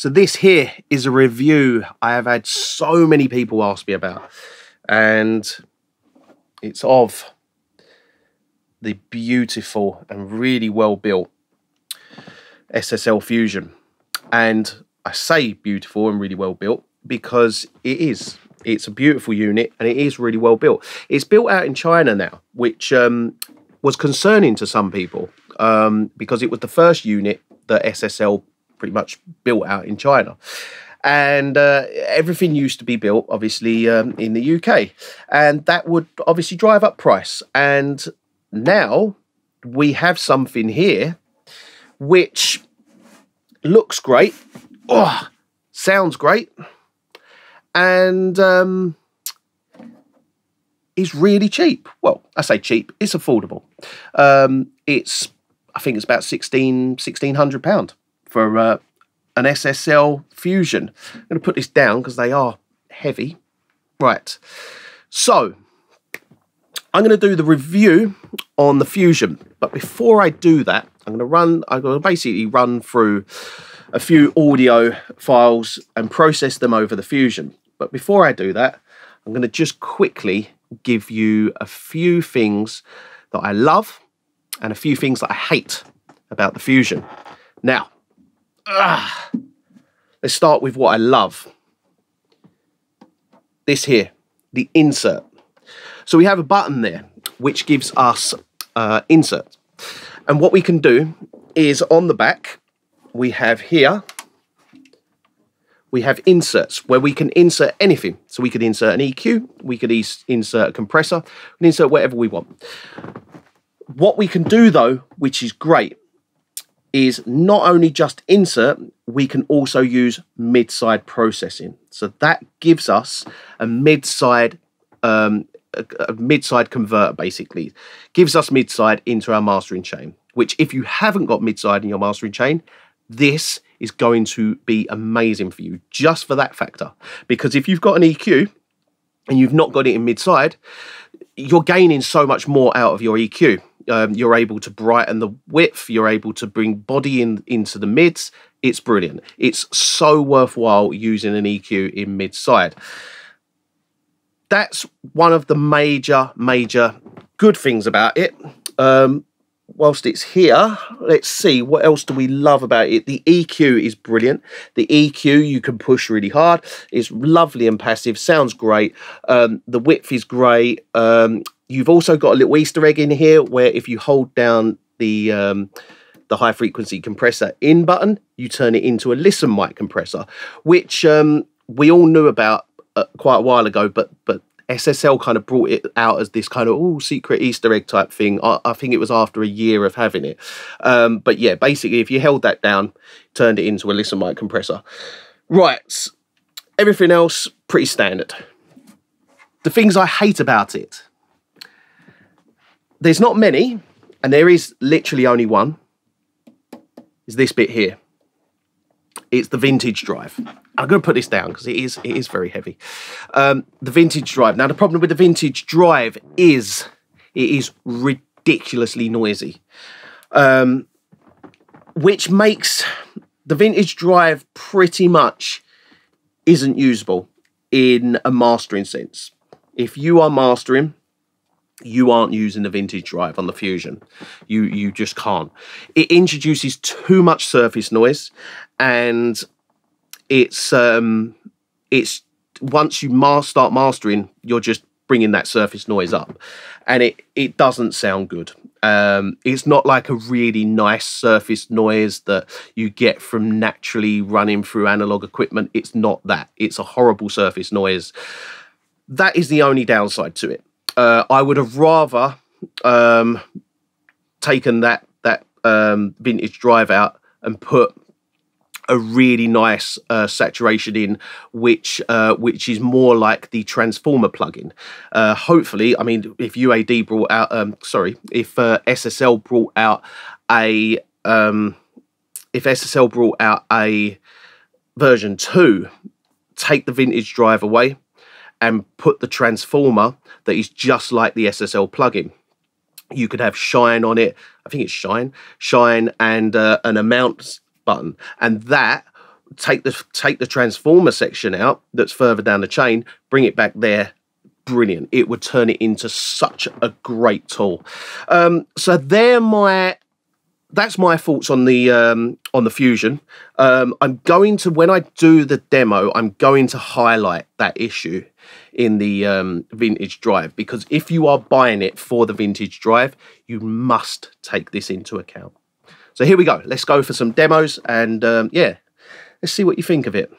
So this here is a review I have had so many people ask me about, and it's of the beautiful and really well built SSL Fusion. And I say beautiful and really well built because it is. It's a beautiful unit and it is really well built. It's built out in China now, which was concerning to some people because it was the first unit that SSL pretty much built out in China. And everything used to be built, obviously, in the UK. And that would obviously drive up price. And now we have something here which looks great, sounds great, and is really cheap. Well, I say cheap, it's affordable. I think it's about £1,600 for an SSL Fusion. I'm going to put this down because they are heavy. Right, so I'm going to do the review on the Fusion, but before I do that, I'm going to basically run through a few audio files and process them over the Fusion. But before I do that, I'm going to just quickly give you a few things that I love and a few things that I hate about the Fusion. Now, let's start with what I love. This here, the insert. So we have a button there which gives us insert. And what we can do is on the back, we have here, we have inserts where we can insert anything. So we could insert an EQ, we could insert a compressor, we can insert whatever we want. What we can do though, which is great, is not only just insert, we can also use mid-side processing. So that gives us a mid-side converter, basically. Gives us mid-side into our mastering chain, which if you haven't got mid-side in your mastering chain, this is going to be amazing for you, just for that factor. Because if you've got an EQ and you've not got it in mid-side, you're gaining so much more out of your EQ. You're able to brighten the width, you're able to bring body into the mids. It's brilliant. It's so worthwhile using an EQ in mid-side. That's one of the major good things about it. Whilst it's here, let's see, what else do we love about it? The EQ is brilliant. The EQ, you can push really hard. It's lovely and passive, sounds great. The width is great. You've also got a little Easter egg in here where if you hold down the high frequency compressor in button, you turn it into a listen mic compressor, which we all knew about quite a while ago, but SSL kind of brought it out as this kind of secret Easter egg type thing. I think it was after a year of having it. But yeah, basically, if you held that down, turned it into a listen mic compressor. Right, everything else, pretty standard. The things I hate about it. There's not many, and there is literally only one, is this bit here. It's the vintage drive. I'm going to put this down because it is very heavy. The vintage drive. Now, the problem with the vintage drive is it is ridiculously noisy, which makes the vintage drive pretty much isn't usable in a mastering sense. If you are mastering, you aren't using the vintage drive on the Fusion. You just can't. It introduces too much surface noise, and it's once you start mastering, you're just bringing that surface noise up, and it doesn't sound good. It's not like a really nice surface noise that you get from naturally running through analog equipment. It's not that. It's a horrible surface noise. That is the only downside to it. I would have rather taken that vintage drive out and put a really nice saturation in, which is more like the transformer plugin. Hopefully, I mean, if UAD brought out, if SSL brought out a version 2, take the vintage drive away and put the transformer that is just like the SSL plugin. You could have shine on it. I think it's shine, and an amount button, and that take the transformer section out that's further down the chain, bring it back there. Brilliant. It would turn it into such a great tool. So that's my thoughts on the Fusion. I'm going to, when I do the demo, I'm going to highlight that issue in the vintage drive, because if you are buying it for the vintage drive, you must take this into account. So here we go. Let's go for some demos, and yeah, let's see what you think of it.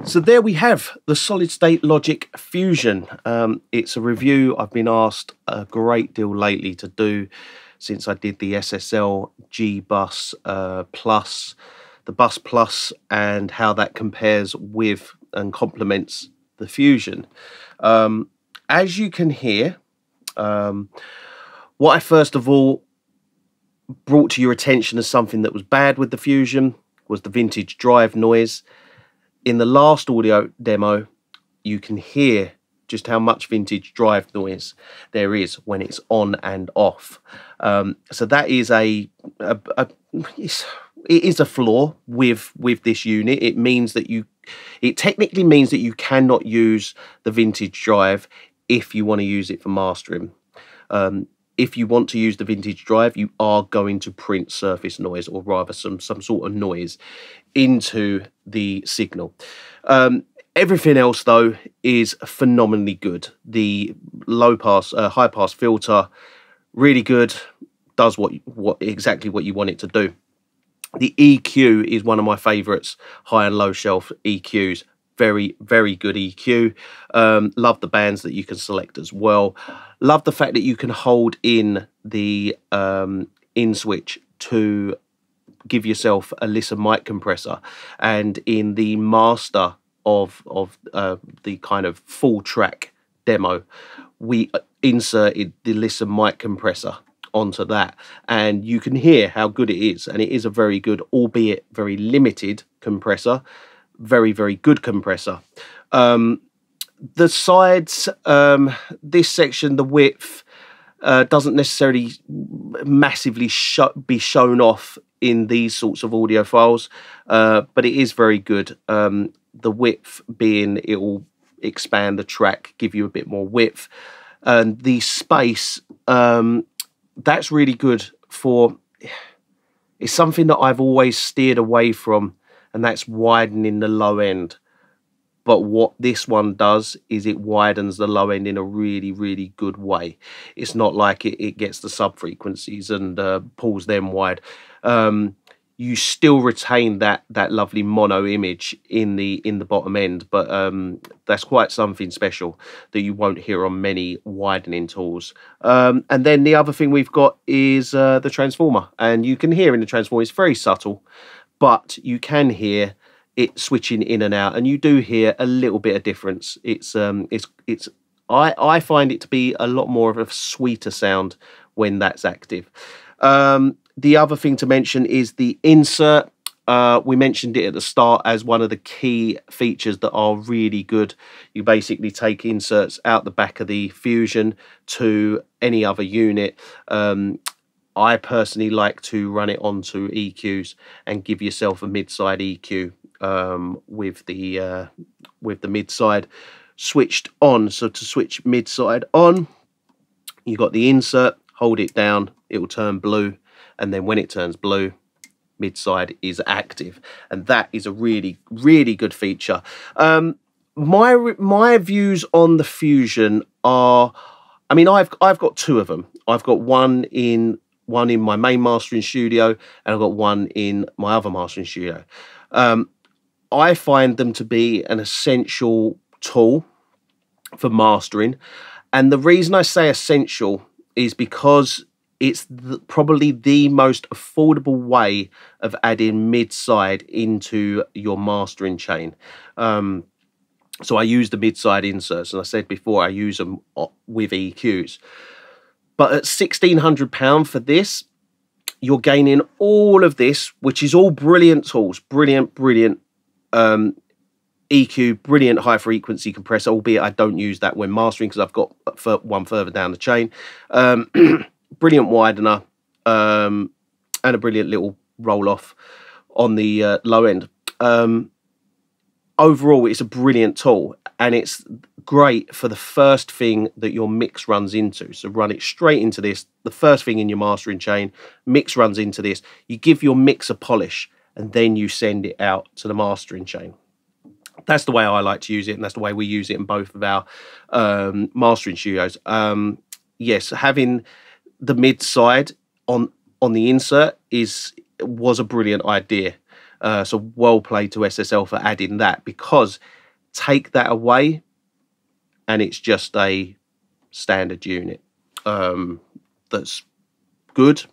So there we have the Solid State Logic Fusion. It's a review I've been asked a great deal lately to do since I did the SSL G Bus Plus, the Bus Plus, and how that compares with and complements the Fusion. As you can hear, what I first of all brought to your attention as something that was bad with the Fusion was the vintage drive noise. In the last audio demo, you can hear just how much vintage drive noise there is when it's on and off. So that is it is a flaw with this unit. It means that it technically means that you cannot use the vintage drive if you want to use it for mastering. If you want to use the vintage drive, you are going to print surface noise, or rather some sort of noise into the signal. Everything else though is phenomenally good. The high pass filter, really good, does exactly what you want it to do. The EQ is one of my favorites, high and low shelf EQs. Very, very good EQ. Love the bands that you can select as well. Love the fact that you can hold in the in switch to give yourself a listen mic compressor, and in the master of the kind of full track demo, we inserted the listen mic compressor onto that, and you can hear how good it is. And it is a very good, albeit very limited compressor. Very, very good compressor. The sides, this section, the width doesn't necessarily massively be shown off in these sorts of audio files, but it is very good. The width being, it will expand the track, give you a bit more width, and the space, that's really good for. It's something that I've always steered away from, and that's widening the low end. But what this one does is it widens the low end in a really, really good way. It's not like it gets the sub frequencies and pulls them wide. You still retain that lovely mono image in the bottom end, but that's quite something special that you won't hear on many widening tools. And then the other thing we've got is the transformer, and you can hear in the transformer, it's very subtle, but you can hear it switching in and out, and you do hear a little bit of difference. I find it to be a lot more of a sweeter sound when that's active. The other thing to mention is the insert. We mentioned it at the start as one of the key features that are really good. You basically take inserts out the back of the Fusion to any other unit. I personally like to run it onto EQs and give yourself a mid-side EQ with the mid-side switched on. So to switch mid-side on, you got the insert, hold it down, it will turn blue, and then when it turns blue, mid-side is active, and that is a really, really good feature. My views on the Fusion are, I mean, I've got two of them. I've got one in my main mastering studio, and I've got one in my other mastering studio. I find them to be an essential tool for mastering, and the reason I say essential is because it's probably the most affordable way of adding mid-side into your mastering chain. So I use the mid-side inserts, and I said before I use them with EQs. But at £1,600 for this, you're gaining all of this, which is all brilliant tools, brilliant EQ, brilliant high frequency compressor, albeit I don't use that when mastering because I've got one further down the chain. Brilliant widener, and a brilliant little roll off on the low end. Overall, it's a brilliant tool, and it's great for the first thing that your mix runs into. So run it straight into this, the first thing in your mastering chain, mix runs into this, you give your mix a polish, and then you send it out to the mastering chain. That's the way I like to use it, and that's the way we use it in both of our mastering studios. Yes, having the mid side on the insert was a brilliant idea. So well played to SSL for adding that, because take that away and it's just a standard unit that's good,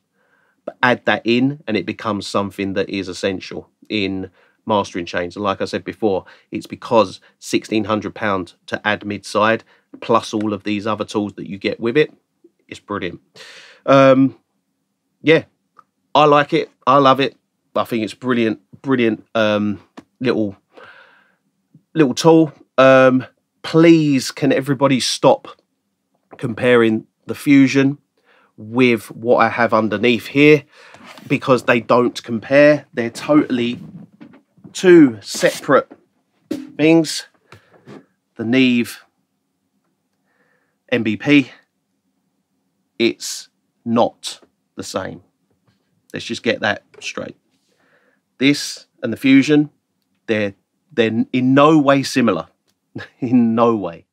but add that in and it becomes something that is essential in mastering chains. And like I said before, it's because £1,600 to add mid-side plus all of these other tools that you get with it. It's brilliant. Yeah, I like it. I love it. I think it's brilliant little tool. Please, can everybody stop comparing the Fusion with what I have underneath here, because they don't compare. They're totally two separate things. The Neve MBP, it's not the same. Let's just get that straight. This and the Fusion, they're in no way similar. In no way.